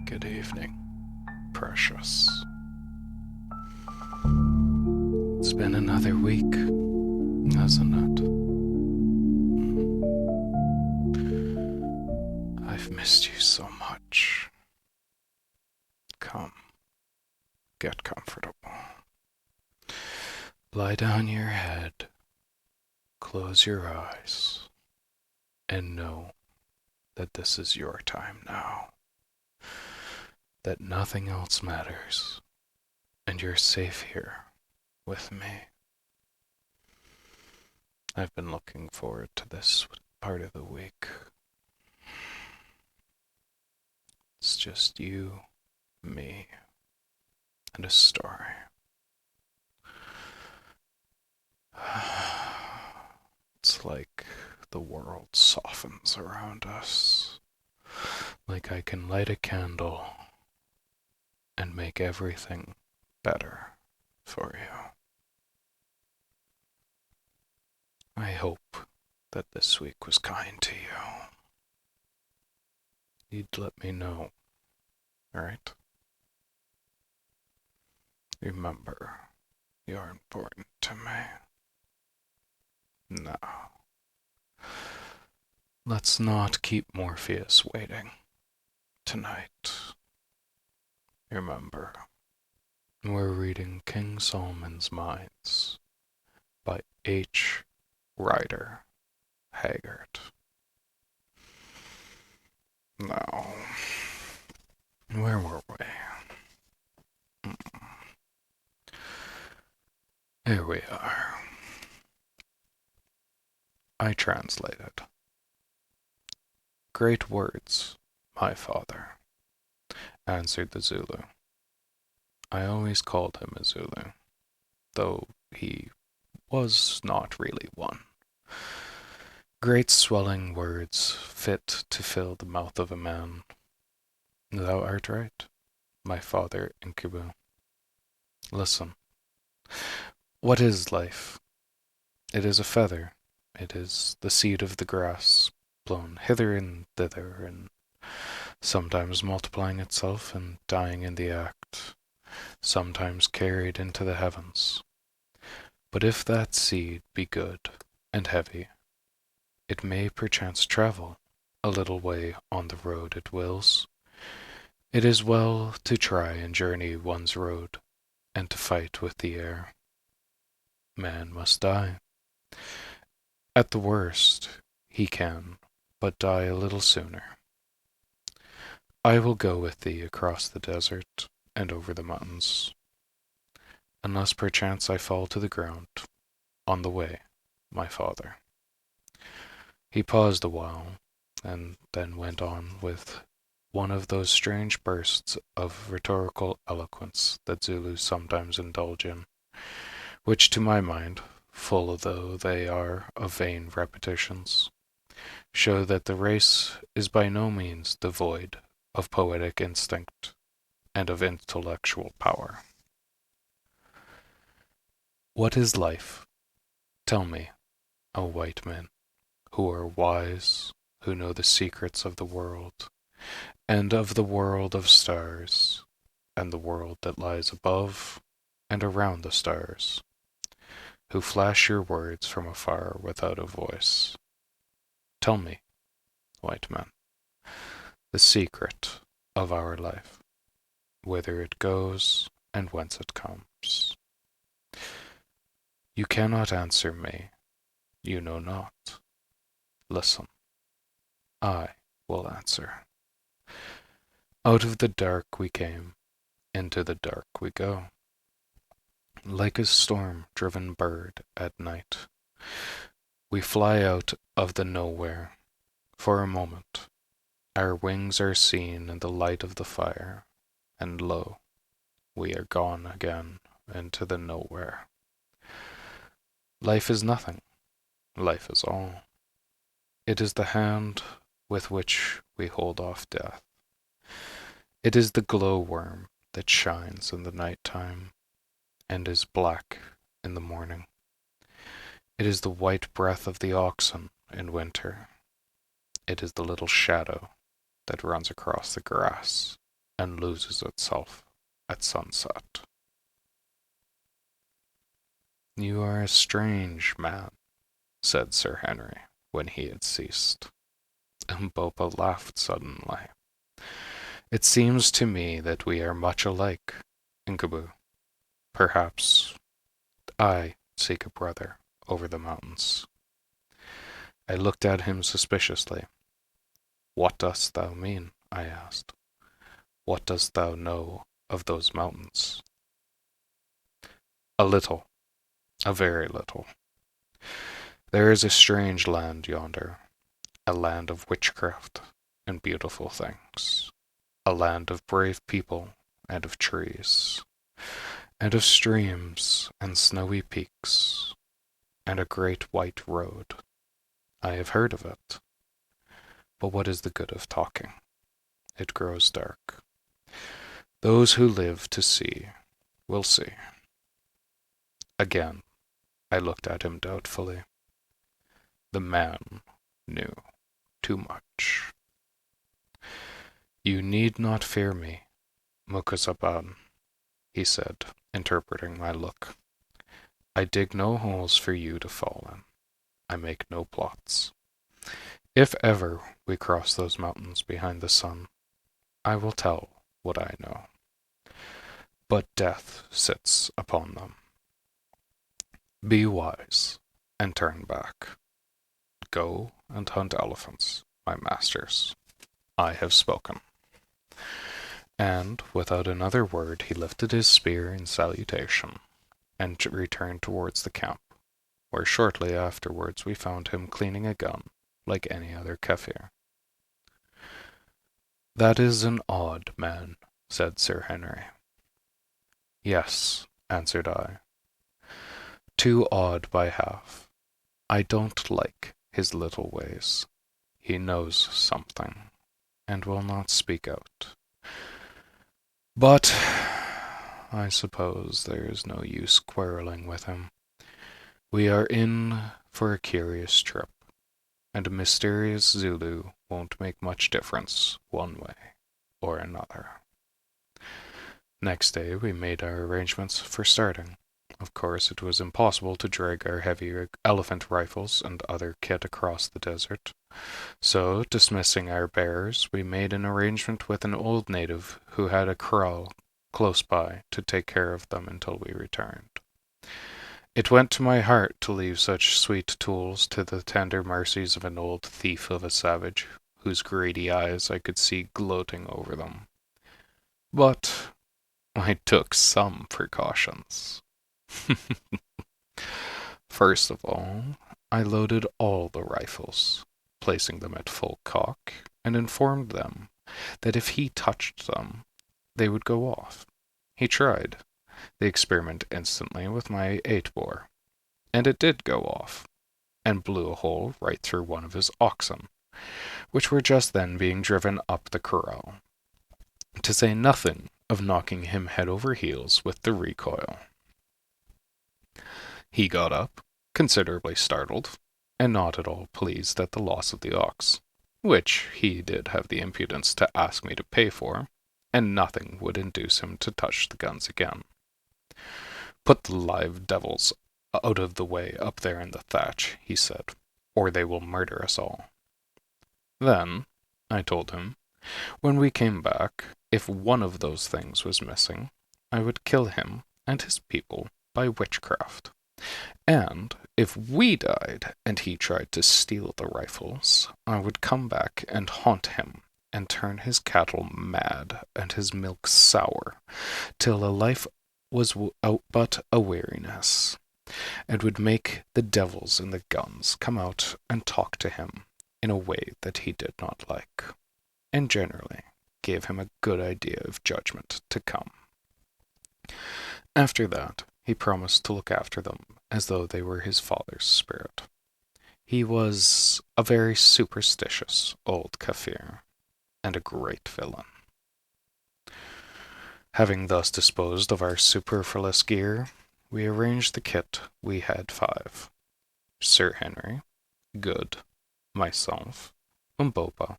Good evening, precious. It's been another week, hasn't it? I've missed you so much. Come, get comfortable. Lie down your head, close your eyes, and know that this is your time now. That nothing else matters, and you're safe here with me. I've been looking forward to this part of the week. It's just you, me, and a story. It's like the world softens around us. Like I can light a candle and make everything better for you. I hope that this week was kind to you. You'd let me know, right? Remember, you're important to me. Now, let's not keep Morpheus waiting tonight. Remember, we're reading King Solomon's Mines by H. Rider Haggard. Now, where were we? Here we are. I translated. Great words, my father, answered the Zulu. I always called him a Zulu, though he was not really one. Great swelling words fit to fill the mouth of a man. Thou art right, my father Incubu. Listen. What is life? It is a feather. It is the seed of the grass, blown hither and thither, and sometimes multiplying itself and dying in the act, sometimes carried into the heavens. But if that seed be good and heavy, it may perchance travel a little way on the road it wills. It is well to try and journey one's road, and to fight with the air. Man must die. At the worst, he can but die a little sooner. I will go with thee across the desert and over the mountains, unless perchance I fall to the ground on the way, my father. He paused a while, and then went on with one of those strange bursts of rhetorical eloquence that Zulus sometimes indulge in, which to my mind, full though they are of vain repetitions, show that the race is by no means devoid of poetic instinct and of intellectual power. What is life? Tell me, O white men, who are wise, who know the secrets of the world, and of the world of stars, and the world that lies above and around the stars, who flash your words from afar without a voice. Tell me, white men, the secret of our life, whither it goes and whence it comes. You cannot answer me, you know not. Listen, I will answer. Out of the dark we came, into the dark we go. Like a storm-driven bird at night, we fly out of the nowhere. For a moment, our wings are seen in the light of the fire, and lo, we are gone again into the nowhere. Life is nothing. Life is all. It is the hand with which we hold off death. It is the glowworm that shines in the night time and is black in the morning. It is the white breath of the oxen in winter. It is the little shadow that runs across the grass and loses itself at sunset. You are a strange man, said Sir Henry, when he had ceased. Umbopa laughed suddenly. It seems to me that we are much alike, Incubu. Perhaps I seek a brother over the mountains. I looked at him suspiciously. What dost thou mean? I asked. What dost thou know of those mountains? A little, a very little. There is a strange land yonder, a land of witchcraft and beautiful things, a land of brave people and of trees, and of streams and snowy peaks, and a great white road. I have heard of it, but what is the good of talking? It grows dark. Those who live to see will see. Again, I looked at him doubtfully. The man knew too much. You need not fear me, Mukasaban, he said, interpreting my look. I dig no holes for you to fall in. I make no plots. If ever we cross those mountains behind the sun, I will tell what I know. But death sits upon them. Be wise and turn back. Go and hunt elephants, my masters. I have spoken. And without another word he lifted his spear in salutation, and returned towards the camp, where shortly afterwards we found him cleaning a gun like any other Kaffir. That is an odd man, said Sir Henry. Yes, answered I. Too odd by half. I don't like his little ways. He knows something, and will not speak out. But I suppose there is no use quarreling with him. We are in for a curious trip, and a mysterious Zulu won't make much difference one way or another. Next day we made our arrangements for starting. Of course, it was impossible to drag our heavy elephant rifles and other kit across the desert. So, dismissing our bearers, we made an arrangement with an old native who had a kraal close by to take care of them until we returned. It went to my heart to leave such sweet tools to the tender mercies of an old thief of a savage, whose greedy eyes I could see gloating over them. But I took some precautions. First of all, I loaded all the rifles, placing them at full cock, and informed them that if he touched them, they would go off. He tried the experiment instantly with my 8-bore, and it did go off, and blew a hole right through one of his oxen, which were just then being driven up the corral, to say nothing of knocking him head over heels with the recoil. He got up, considerably startled, and not at all pleased at the loss of the ox, which he did have the impudence to ask me to pay for, and nothing would induce him to touch the guns again. Put the live devils out of the way up there in the thatch, he said, or they will murder us all. Then, I told him, when we came back, if one of those things was missing, I would kill him and his people by witchcraft. And if we died and he tried to steal the rifles, I would come back and haunt him and turn his cattle mad and his milk sour, till a life was but a weariness, and would make the devils in the guns come out and talk to him in a way that he did not like, and generally gave him a good idea of judgment to come. After that, he promised to look after them as though they were his father's spirit. He was a very superstitious old Kaffir, and a great villain. Having thus disposed of our superfluous gear, we arranged the kit. We had 5. Sir Henry, Good, myself, Umbopa,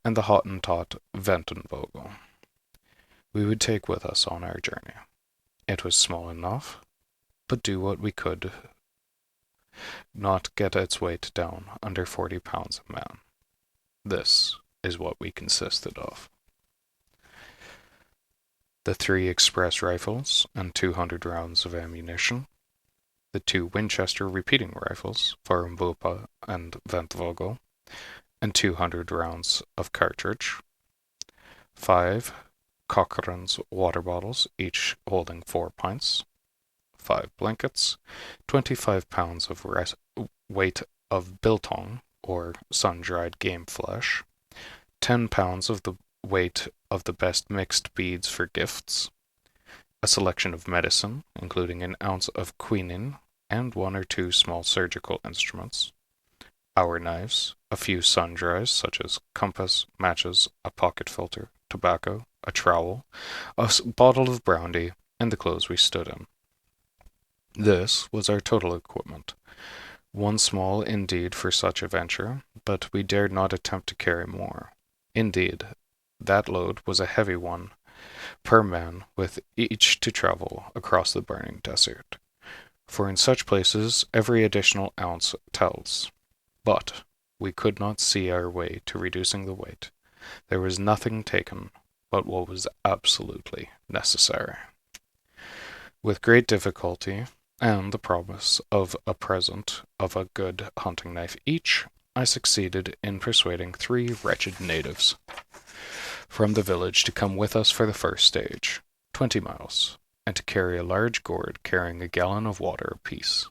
and the Hottentot Ventenvogel. we would take with us on our journey. It was small enough, but do what we could not get its weight down under 40 pounds a man. This is what we consisted of. The 3 express rifles and 200 rounds of ammunition, the 2 Winchester repeating rifles for Mbopa and Ventvogel, and 200 rounds of cartridge, 5 Cochrane's water bottles, each holding 4 pints, 5 blankets, 25 pounds of weight of biltong, or sun-dried game flesh, 10 pounds of the weight of the best mixed beads for gifts, a selection of medicine, including an ounce of quinine and 1 or 2 small surgical instruments, our knives, a few sundries such as compass, matches, a pocket filter, tobacco, a trowel, a bottle of brandy, and the clothes we stood in. This was our total equipment. One small indeed for such a venture, but we dared not attempt to carry more. Indeed, that load was a heavy one per man, with each to travel across the burning desert. For in such places every additional ounce tells. But we could not see our way to reducing the weight. There was nothing taken but what was absolutely necessary. With great difficulty, and the promise of a present of a good hunting knife each, I succeeded in persuading 3 wretched natives from the village to come with us for the first stage, 20 miles, and to carry a large gourd carrying a gallon of water apiece.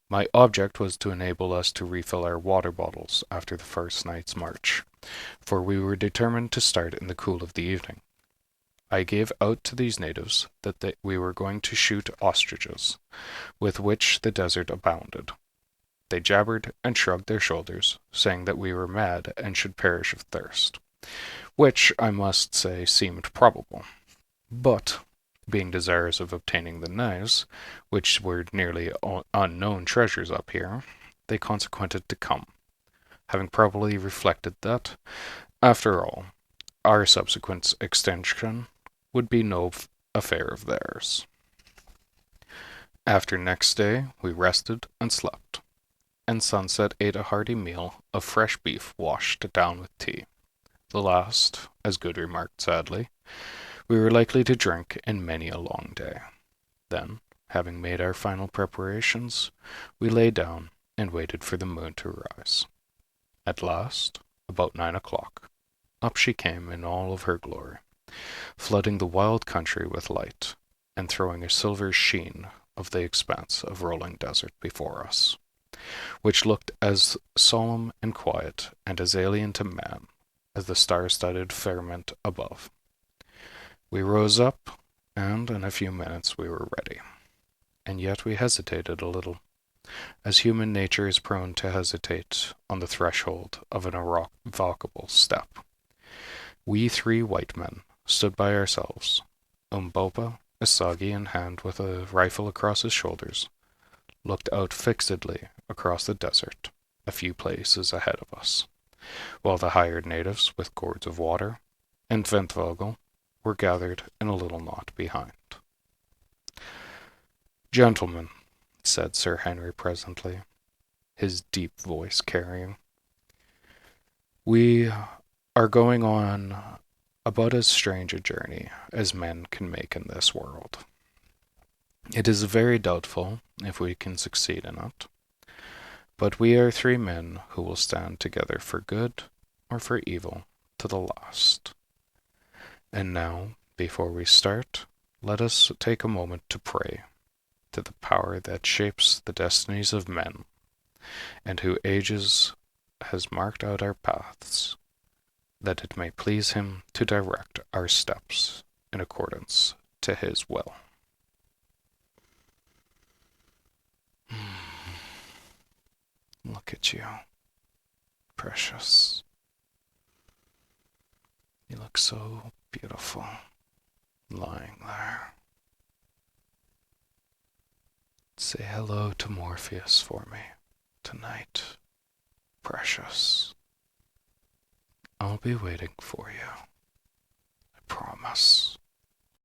My object was to enable us to refill our water bottles after the first night's march, for we were determined to start in the cool of the evening. I gave out to these natives that we were going to shoot ostriches, with which the desert abounded. They jabbered and shrugged their shoulders, saying that we were mad and should perish of thirst, which I must say seemed probable. But, being desirous of obtaining the knives, which were nearly unknown treasures up here, they consequented to come, having probably reflected that, after all, our subsequent extinction would be no affair of theirs. After next day we rested and slept, and sunset ate a hearty meal of fresh beef washed down with tea. The last, as Good remarked sadly, we were likely to drink in many a long day. Then, having made our final preparations, we lay down and waited for the moon to rise. At last, about 9 o'clock, up she came in all of her glory, flooding the wild country with light, and throwing a silver sheen of the expanse of rolling desert before us, which looked as solemn and quiet and as alien to man as the star-studded firmament above. We rose up, and in a few minutes we were ready. And yet we hesitated a little, as human nature is prone to hesitate on the threshold of an irrevocable step. We 3 white men stood by ourselves, Umbopa, a sagi in hand with a rifle across his shoulders, looked out fixedly across the desert, a few places ahead of us, while the hired natives, with gourds of water, and Ventvogel, were gathered in a little knot behind. "Gentlemen," said Sir Henry presently, his deep voice carrying, "we are going on about as strange a journey as men can make in this world. It is very doubtful if we can succeed in it, but we are 3 men who will stand together for good or for evil to the last. And now, before we start, let us take a moment to pray to the power that shapes the destinies of men, and who ages has marked out our paths, that it may please him to direct our steps in accordance to his will." Look at you, precious. You look so beautiful, lying there. Say hello to Morpheus for me tonight, precious. I'll be waiting for you. I promise.